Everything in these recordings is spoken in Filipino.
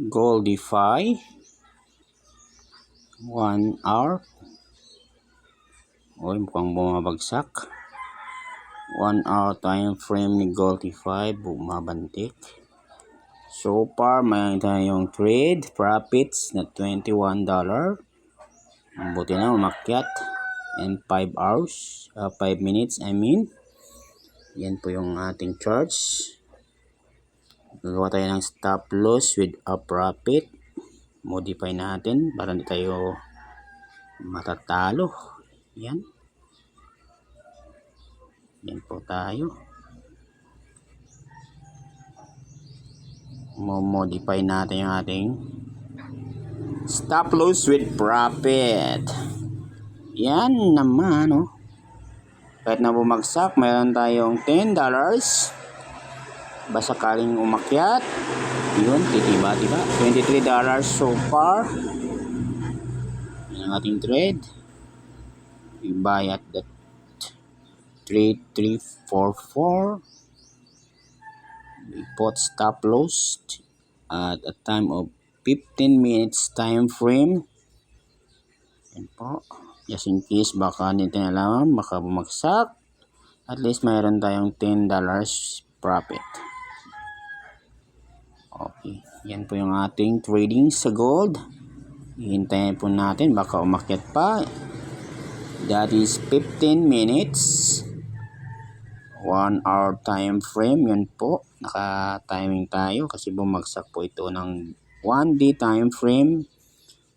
Goldify 1 hour. Oy, mukhang bumabagsak. 1 hour time frame ni Goldify, bumabantik. So far, may tayong trade profits na $21. Buti na umakyat in 5 hours, 5 minutes I mean. Yan po yung ating charts. Gagawa tayo ng stop loss with a profit. Modify natin para hindi tayo matatalo. Yan. Yan po tayo. Modify natin yung ating stop loss with profit. Yan naman, oh. Kahit na bumagsak, mayroon tayong $10. Basta sakaling umakyat, yun, titiba-tiba. $23 so far. Yan ang ating trade. We buy at that 3344. We put stop loss at a time of 15 minutes time frame. Yan po. Just in case baka hindi natin alam, baka bumagsak. At least mayroon tayong $10 profit. Okay. Yan po yung ating trading sa gold. Hihintayin po natin, baka umakyat pa. That is 15 minutes. 1 hour time frame. Yan po. Naka-timing tayo kasi bumagsak po ito ng 1D time frame.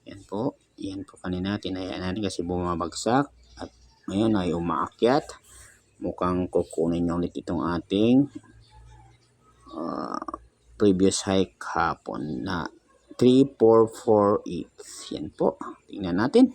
Yan po. Yan po kanina. Tinayaan natin kasi bumabagsak. At ngayon ay umaakyat. Mukhang kukunin niya ulit itong ating previous high hapon na 3448. Yan po. Tingnan natin.